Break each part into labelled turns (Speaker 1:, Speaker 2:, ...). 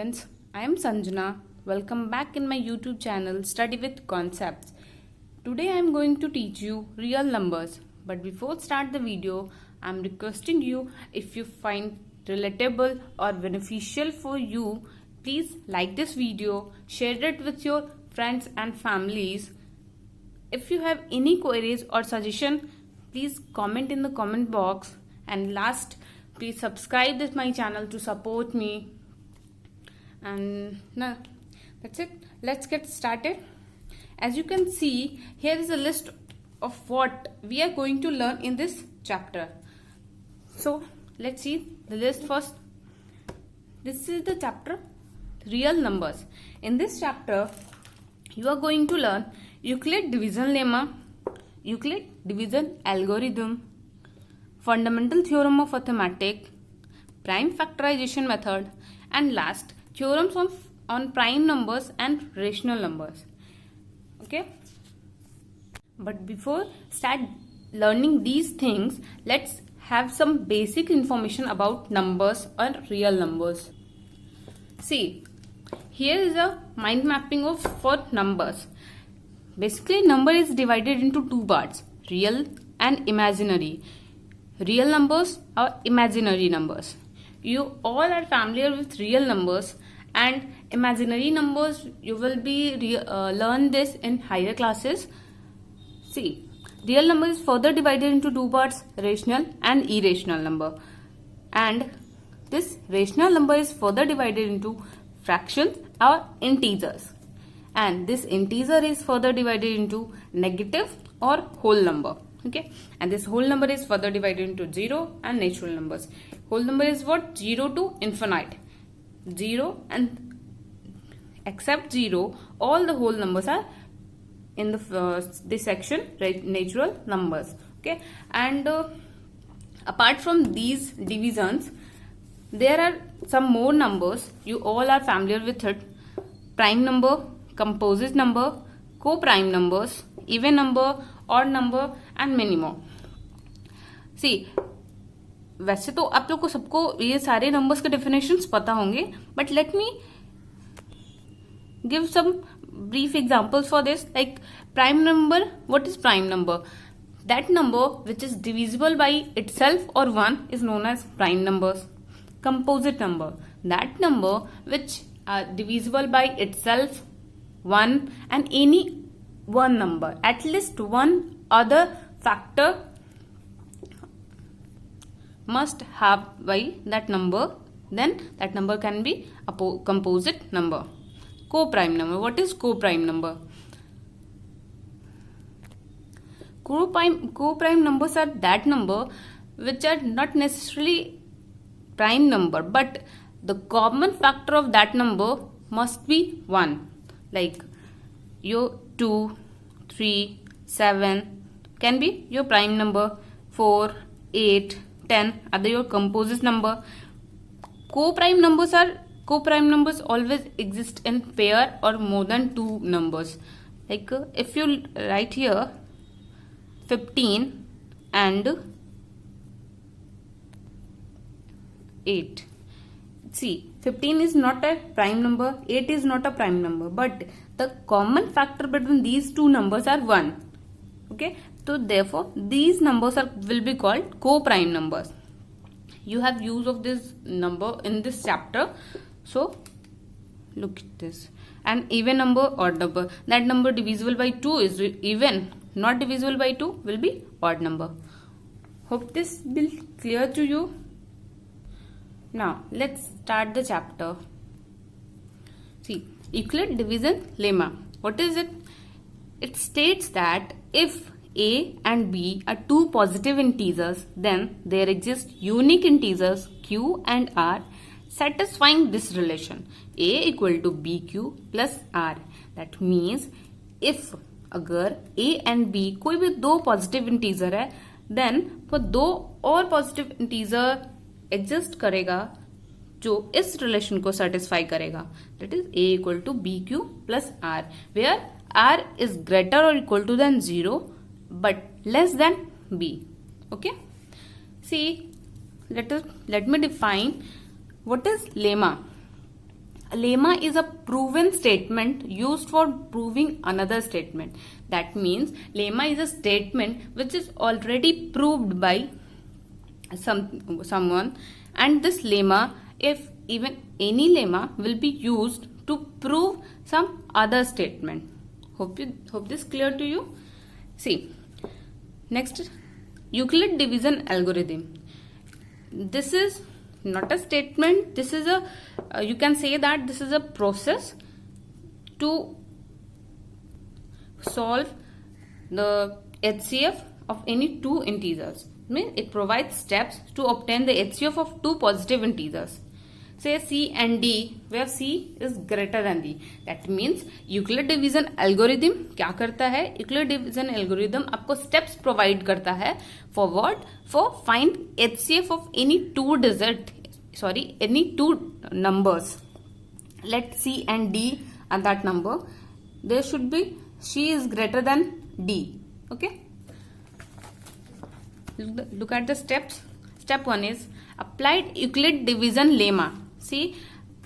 Speaker 1: students, I am Sanjana. Welcome back in my YouTube channel Study with Concepts. Today I am going to teach you real numbers. But before start the video, I am requesting you, if you find relatable or beneficial for you, please like this video, share it with your friends and families. If you have any queries or suggestion, please comment in the comment box. And last, please subscribe to my channel to support me. And now that's it. Let's get started. As you can see, here is a list of what we are going to learn in this chapter. So let's see the list first. This is the chapter real numbers. In this chapter, you are going to learn Euclid division lemma, Euclid division algorithm, fundamental theorem of arithmetic, prime factorization method, and last, theorems on prime numbers and rational numbers. Okay, but before start learning these things, let's have some basic information about numbers or real numbers. See, here is a mind mapping for numbers. Basically, number is divided into two parts, real and imaginary. Real numbers or imaginary numbers. You all are familiar with real numbers, and imaginary numbers you will be learn this in higher classes. See, real number is further divided into two parts, rational and irrational number, and this rational number is further divided into fractions or integers, and this integer is further divided into negative or whole number. Okay, and this whole number is further divided into 0 and natural numbers. Whole number is what? 0 to infinite. 0 and except 0, all the whole numbers are in this section, right? Natural numbers. Okay, and apart from these divisions, there are some more numbers. You all are familiar with it. Prime number, composite number, co-prime numbers, even number, odd number and minimum. See, वैसे तो आप लोग को सबको ये सारे numbers के definitions पता होंगे, but let me give some brief examples for this. Like prime number, what is prime number? That number which is divisible by itself or 1 is known as prime numbers. Composite number, that number which are divisible by itself, 1 and any one number, at least one other factor must have by that number, then that number can be a composite number. Co-prime number, what is co-prime number? Co-prime numbers are that number which are not necessarily prime number, but the common factor of that number must be 1. Like your 2, 3, 7 can be your prime number, 4, 8, 10 are your composite number. Co-prime numbers always exist in pair or more than two numbers. Like if you write here 15 and 8. See, 15 is not a prime number, 8 is not a prime number, but the common factor between these two numbers are 1. Okay, so therefore these numbers will be called co-prime numbers. You have use of this number in this chapter, so look at this. And even number, odd number, that number divisible by 2 is even, not divisible by 2 will be odd number. Hope this will clear to you. Now let's start the chapter. See, Euclid division lemma. What is it? It states that if a and b are two positive integers, then there exist unique integers q and r satisfying this relation, a equal to bq plus r. That means if अगर a and b कोई भी दो positive integer है, then वो दो और positive integer exist करेगा जो इस रिलेशन को सेटिस्फाई करेगा. That is a equal to bq plus r, where r is greater or equal to than 0 but less than b. Okay, see, let me define what is lemma. lemma is a proven statement used for proving another statement. That means lemma is a statement which is already proved by someone, and this lemma, if even any lemma, will be used to prove some other statement. Hope this clear to you. See, next, Euclid division algorithm. This is not a statement. This is a you can say that this is a process to solve the HCF of any two integers. Means it provides steps to obtain the HCF of two positive integers. Say C and D, where C is greater than D. That means Euclid division algorithm क्या करता है? Euclid division algorithm आपको steps provide करता है for what? For find HCF of any two numbers. Let C and D are that number. There should be C is greater than D. Okay. Look at the steps. Step 1 is applied Euclid division lemma. See,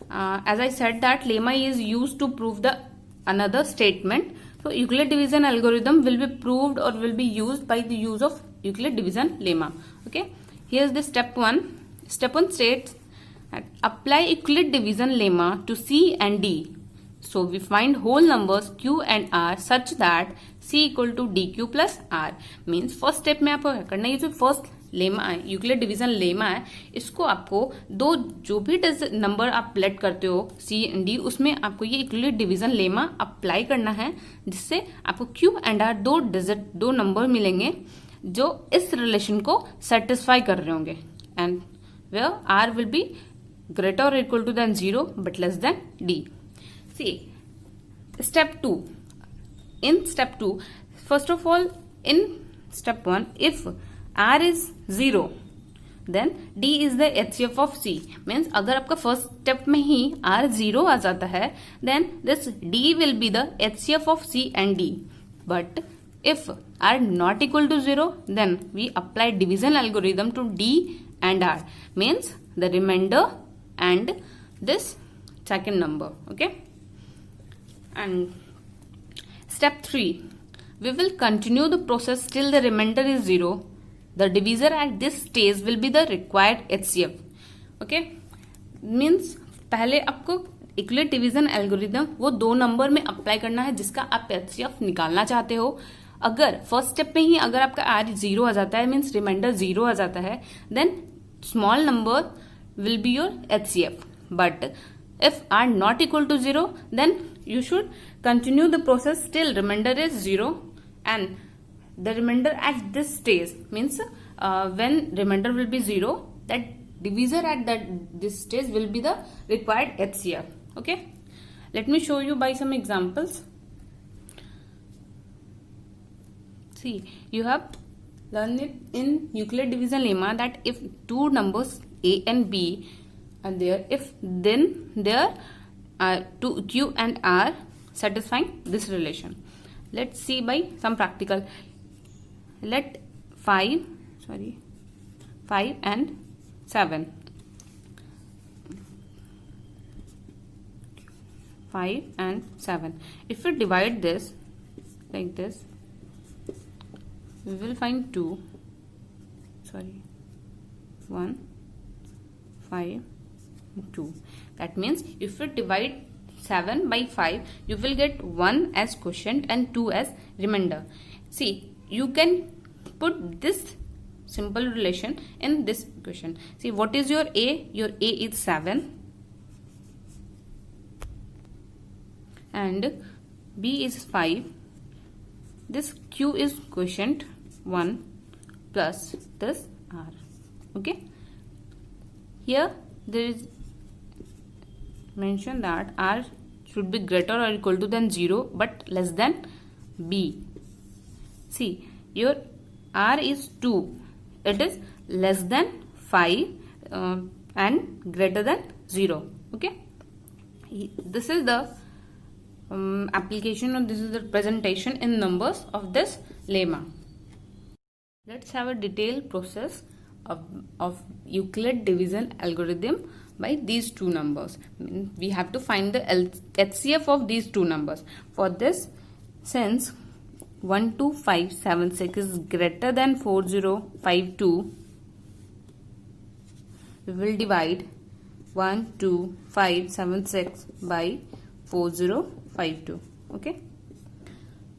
Speaker 1: as I said that lemma is used to prove the another statement. So Euclid division algorithm will be proved or will be used by the use of Euclid division lemma. Okay. Here's the step 1. Step 1 states apply Euclid division lemma to C and D. So we find whole numbers Q and R such that C equal to DQ plus R. Means first step में आपको करना है, जो first lemma है Euclid division lemma है, इसको आपको दो जो भी नंबर आप लेट करते हो C एंड D, उसमें आपको ये यूक्लिड डिवीजन लेमा अप्लाई करना है, जिससे आपको Q एंड R दो नंबर मिलेंगे जो इस रिलेशन को सेटिस्फाई कर रहे होंगे, and where R will be greater or equal to than 0 but less than D. See, step 2. In step 2, first of all, in step 1, if R is 0, then D is the HCF of C. Means अगर आपका first step में ही R 0 आ जाता है, then this D will be the HCF of C and D. But if R not equal to 0, then we apply division algorithm to D and R. Means the remainder and this second number. Okay. And step 3, we will continue the process till the remainder is 0. The divisor at this stage will be the required HCF. Okay. Means पहले आपको equality division algorithm वो दो number में apply करना है जिसका आप HCF निकालना चाहते हो. अगर फर्स्ट स्टेप में ही अगर आपका R 0 आ जाता है, मीन्स रिमाइंडर 0 आ जाता है, then small number will be your HCF. But if R not equal to 0, then you should continue the process till remainder is 0, and the remainder at this stage means when remainder will be 0, that divisor at this stage will be the required HCF. Okay, let me show you by some examples. See, you have learned it in Euclid division lemma that if two numbers A and B are there, if then there are two Q and R satisfying this relation. Let's see by some practical. Let 5 and 7. 5 and 7. If we divide this like this, we will find 1, 5, 2. That means if we divide 7 by 5, you will get 1 as quotient and 2 as remainder. See, you can put this simple relation in this equation. See, what is your A? Your A is 7 and B is 5. This Q is quotient 1 plus this R. Okay. Here there is mentioned that R should be greater or equal to than 0 but less than B. See, your R is 2. It is less than 5 and greater than 0. Okay. This is the application, or this is the presentation in numbers of this lemma. Let's have a detailed process of Euclid division algorithm by these two numbers. We have to find the HCF of these two numbers. For this, since 12576 is greater than 4052, we will divide 12576 by 4052. Okay,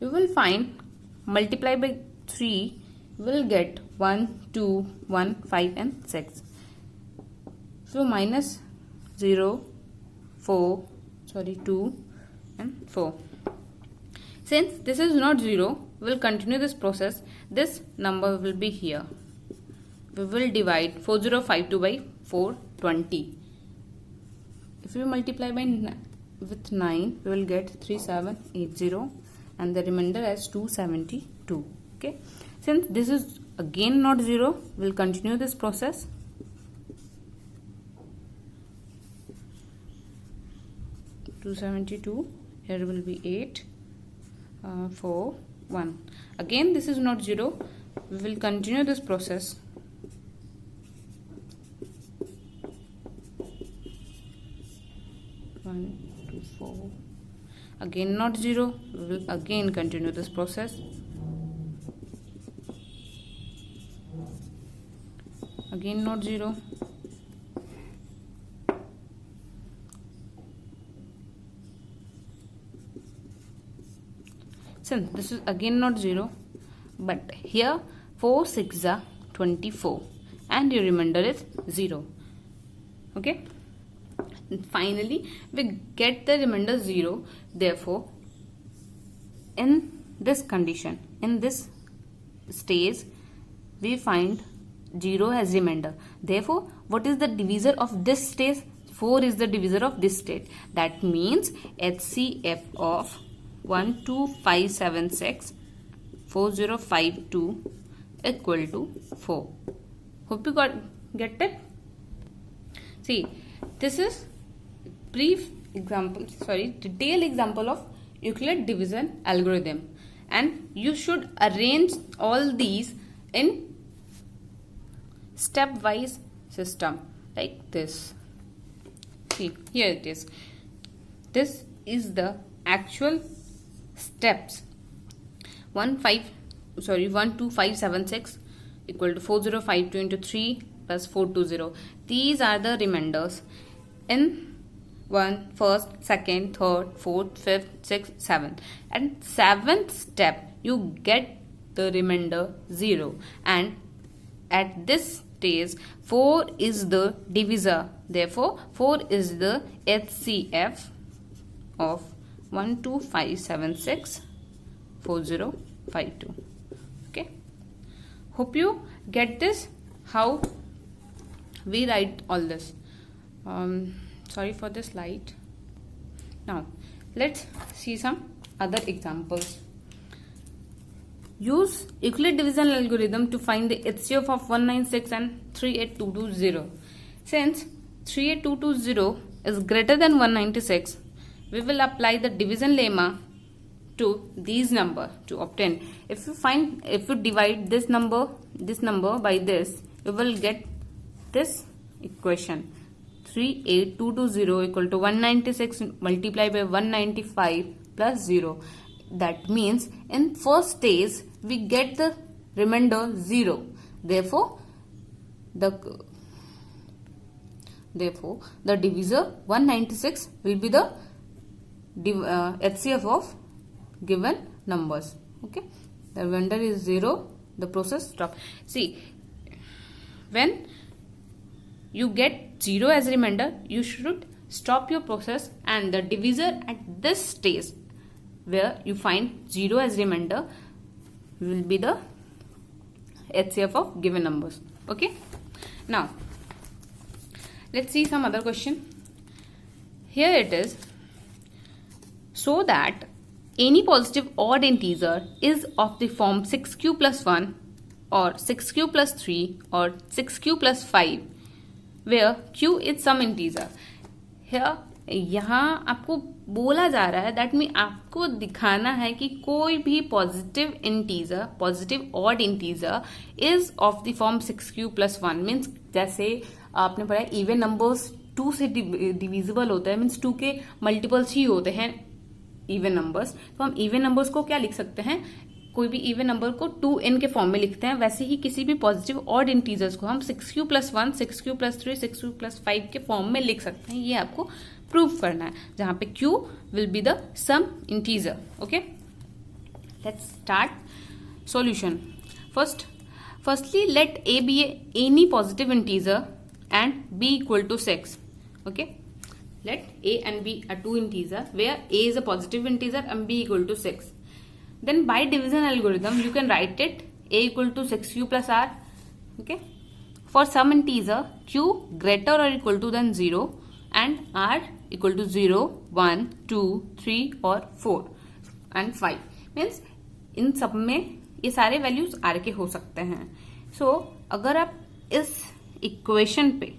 Speaker 1: we will find, multiply by 3, we will get 1, 2, 1, 5 and 6. So minus 0, 2 and 4. Since this is not 0, we will continue this process. This number will be here. We will divide 4052 by 420. If we multiply by with 9, we will get 3780 and the remainder as 272. Okay. Since this is again not 0, we will continue this process. Here will be 8, 4, 1. Again this is not 0. We will continue this process. One, 2, 4. Again not 0. We will again continue this process. Again not 0. Since this is again not 0, but here 4 6 are 24 and your remainder is 0. Okay, and finally we get the remainder 0. Therefore, in this condition, in this stage, we find 0 as remainder. Therefore, what is the divisor of this stage? 4 is the divisor of this stage. That means HCF of 12576 4052 equal to 4. Hope you get it. See, this is detailed example of Euclid division algorithm, and you should arrange all these in stepwise system like this. See, here it is. This is the actual steps. 12576 equal to 4052 into 3 plus 420. These are the remainders in 1, 1st, 2nd, 3rd, 4th, 5th, 6th, 7th. And 7th step you get the remainder 0, and at this stage 4 is the divisor. Therefore 4 is the HCF of 12576 4052. Okay, hope you get this, how we write all this. Sorry for this light. Now let's see some other examples. Use Euclid division algorithm to find the HCF of 196 and 38220. Since 38220 is greater than 196, we will apply the division lemma to these number to obtain. If you divide this number by this, you will get this equation. 38220 equal to 196 multiplied by 195 plus 0. That means in first stage we get the remainder 0. Therefore the divisor 196 will be the HCF of given numbers. Okay, the remainder is 0. The process stop. See, when you get 0 as remainder, you should stop your process, and the divisor at this stage where you find 0 as remainder will be the HCF of given numbers. Okay, now let's see some other question. Here it is. So that any positive odd integer is of the form 6q plus 1 or 6q plus 3 or 6q plus 5 where q is some integer. Here यहाँ आपको बोला जा रहा है, that mean आपको दिखाना है कि कोई भी positive integer, positive odd integer is of the form 6q plus 1. Means जैसे आपने पढ़ा इवन नंबर्स 2 से डिविजिबल होता है, मीन्स 2 के मल्टीपल्स ही होते हैं इवन नंबर्स, तो हम इवन नंबर्स को क्या लिख सकते हैं, कोई भी इवन नंबर को 2n के फॉर्म में लिखते हैं। वैसे ही किसी भी पॉजिटिव ऑड इंटीजर्स को हम 6q+1, 6q+3, 6q+5 के फॉर्म में लिख सकते हैं। ये आपको प्रूव करना है, जहां पे q will be the sum integer. Okay, let's start solution. Firstly, let a be any positive integer and b equal to 6. Okay, let a and b are two integers where a is a positive integer and b equal to 6. Then by division algorithm you can write it a equal to 6q plus r. Okay, for some integer q greater or equal to than 0 and r equal to 0, 1, 2, 3 or 4 and 5, means इन सब में ये सारे values are के हो सकते हैं। सो अगर आप इस इक्वेशन पे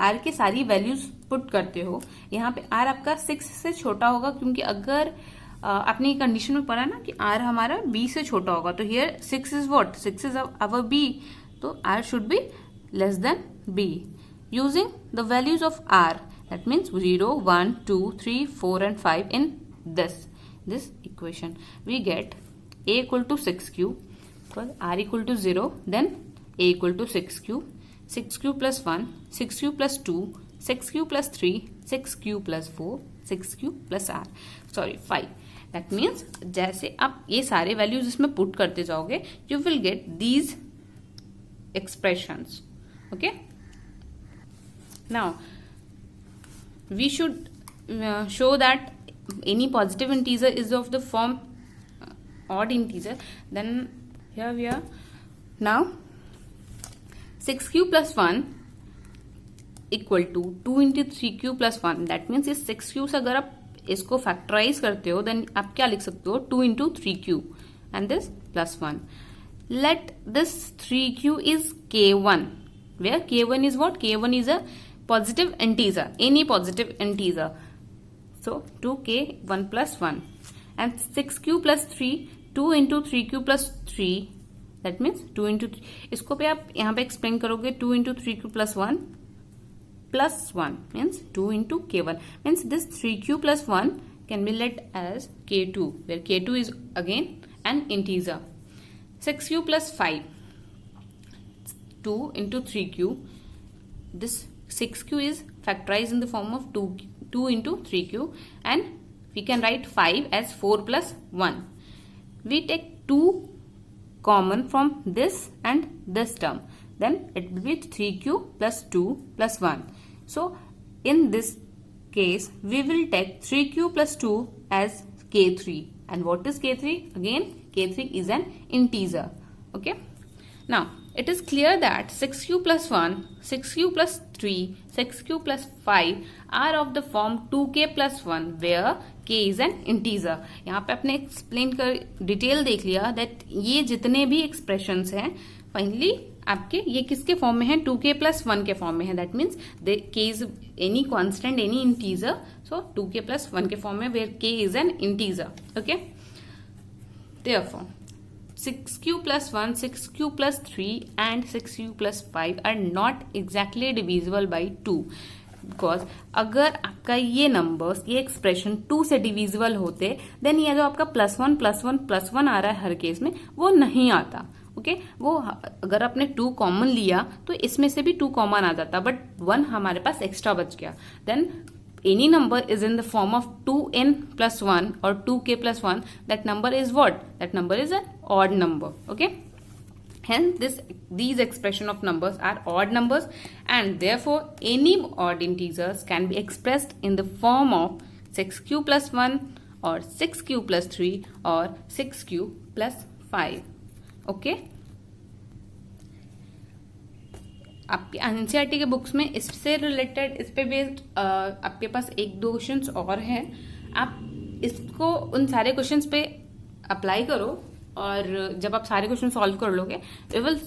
Speaker 1: आर के सारी वैल्यूज पुट करते हो, यहाँ पे आर आपका 6 से छोटा होगा, क्योंकि अगर आपने कंडीशन में पढ़ा ना कि आर हमारा बी से छोटा होगा, तो here 6 is what, 6 is our B, तो R should be less than B using the values of R, that means 0, 1, 2, 3, 4 and 5 in this equation we get a equal to 6q, because r equal to 0, then a equal to 6q, 6q plus 1, 6q plus 2, 6q plus 3, 6q plus 4, 6q plus r, sorry 5. That means जैसे आप ये सारे values इसमें put करते जाओगे, you will get these expressions. Okay, now we should show that any positive integer is of the form odd integer. Then here we are. Now 6q plus 1 equal to 2 into 3q plus 1. That means इस 6q से अगर आप इसको factorise करते हो, then आप क्या लिख सकते हो, 2 into 3q and this plus 1. Let this 3q is k1, where k1 is what, k1 is a positive integer, any positive integer. So 2k1 plus 1 and 6q plus 3, 2 into 3q plus 3, that means 2 into 3. इसको पे आप यहाँ पे explain करोगे, 2 into 3q plus 1 means 2 into k1, means this 3q plus 1 can be let as k2, where k2 is again an integer. 6q plus 5, 2 into 3q, this 6q is factorized in the form of 2 into 3q, and we can write 5 as 4 plus 1. We take 2 common from this and this term, then it will be 3q plus 2 plus 1. So in this case we will take 3q plus 2 as k3, and what is k3? Again k3 is an integer. Okay, now it is clear that 6q plus 1, 6q plus 3, 6q plus 5 are of the form 2k plus 1, where k is an integer. यहाँ पे आपने explain कर detail देख लिया that ये जितने भी expressions हैं फाइनली आपके ये किसके फॉर्म में है, 2k plus 1 के फॉर्म में है. That means k is any constant, any integer, so 2k plus 1 के फॉर्म में, where k is an integer. Okay, therefore 6q plus 1, 6q plus 3 and 6q plus 5 are not exactly divisible by 2, because अगर आपका ये numbers, ये expression 2 से divisible होते, then ये जो आपका +1 +1 +1 आ रहा है हर केस में, वो नहीं आता. ओके, वो अगर आपने 2 कॉमन लिया तो इसमें से भी 2 कॉमन आ जाता, बट 1 हमारे पास एक्स्ट्रा बच गया. Then any number is in the form of 2n plus 1 or 2k plus 1, that number is what? That number is an odd number. Okay, hence these expression of numbers are odd numbers, and therefore any odd integers can be expressed in the form of 6q plus 1 or 6q plus 3 or 6q plus 5. Okay, आपके NCERT के books में इससे related, इस पे based आपके पास 1-2 questions और हैं. आप इसको उन सारे क्वेश्चंस पे अप्लाई करो, और जब आप सारे क्वेश्चन सॉल्व कर लोगे, we will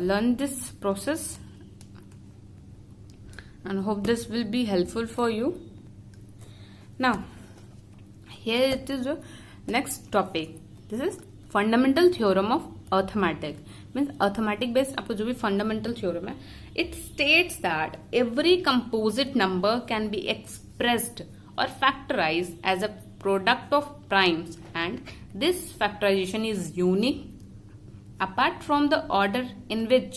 Speaker 1: learn this process and hope this will be helpful for you. Now here it is next topic. This is fundamental theorem of arithmetic means arithmetic based आपको जो भी फंडामेंटल थ्योरम है, it states that every composite number can be expressed or factorized as a product of primes, and this factorization is unique apart from the order in which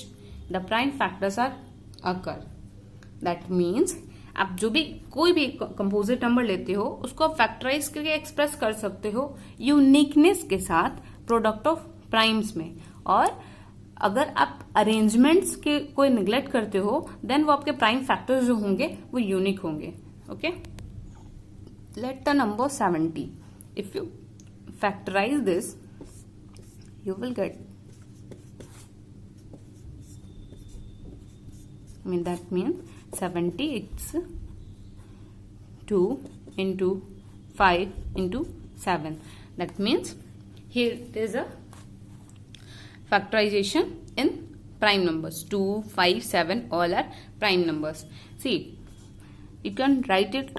Speaker 1: the prime factors are occur. That means आप जो भी कोई भी composite number लेते हो उसको आप factorise करके एक्सप्रेस कर सकते हो यूनिकनेस के साथ प्रोडक्ट ऑफ प्राइम्स में, और अगर आप अरेंजमेंट्स के कोई निग्लेक्ट करते हो देन वो आपके प्राइम फैक्टर्स जो होंगे वो यूनिक होंगे. Okay, let the number 70, if you factorize this you will get, that means 70 it's 2 into 5 into 7. That means here it is a factorization in prime numbers. 2, 5, 7 all are prime numbers. See, you can write it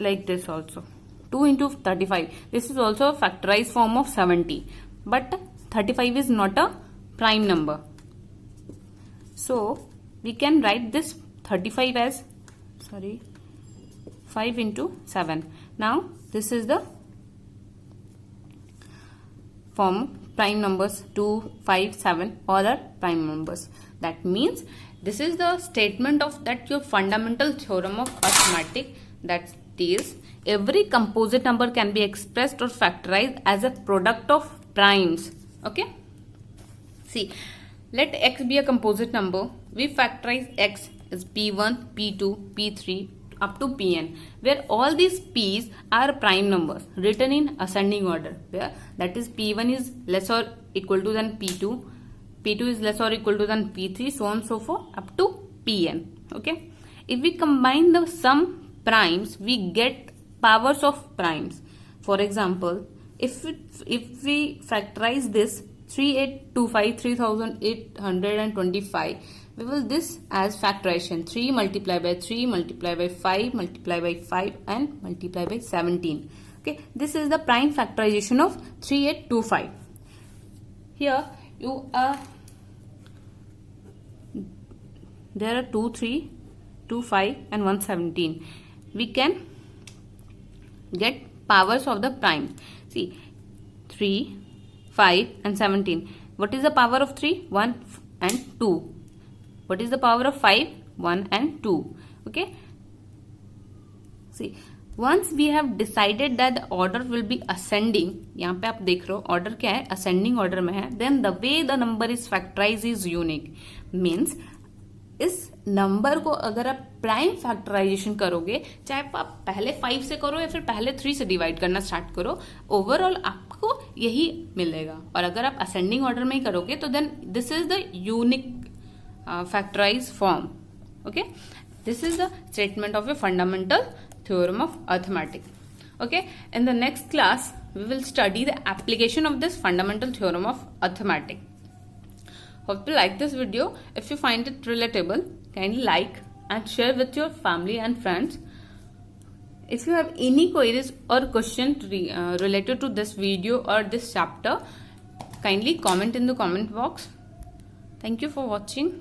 Speaker 1: like this also. 2 into 35, this is also a factorized form of 70, but 35 is not a prime number, so we can write this 35 as 5 into 7. Now this is the form prime numbers. 2, 5, 7 all are prime numbers. That means this is the statement of that your fundamental theorem of arithmetic, that is every composite number can be expressed or factorized as a product of primes. Okay, see, let x be a composite number. We factorize x as p1, p2, p3 up to pn, where all these p's are prime numbers written in ascending order, where that is p1 is less or equal to than p2, p2 is less or equal to than p3, so on so forth up to pn. Okay, if we combine the sum primes we get powers of primes. For example, if we factorize this 3825 3825, we will this as factorization 3 multiplied by 3 multiplied by 5 multiplied by 5 and multiplied by 17. Okay, this is the prime factorization of 3825. Here you are, there are 2 3 2 5 and 117. We can get powers of the prime. See, 3, 5 and 17. What is the power of 3? 1 and 2. What is the power of 5? 1 and 2. Okay. See, once we have decided that the order will be ascending, यहाँ पे आप देख रहे हो order क्या है, ascending order में है, then the way the number is factorized is unique. Means इस नंबर को अगर आप प्राइम फैक्टराइजेशन करोगे, चाहे आप पहले 5 से करो या फिर पहले 3 से डिवाइड करना स्टार्ट करो, ओवरऑल आपको यही मिलेगा. और अगर आप असेंडिंग ऑर्डर में ही करोगे तो then this is the unique factorise form. Okay, this is the statement of a fundamental theorem of arithmetic. Okay, in the next class we will study the application of this fundamental theorem of arithmetic. Hope you like this video. If you find it relatable, kindly like and share with your family and friends. If you have any queries or question related to this video or this chapter, kindly comment in the comment box. Thank you for watching.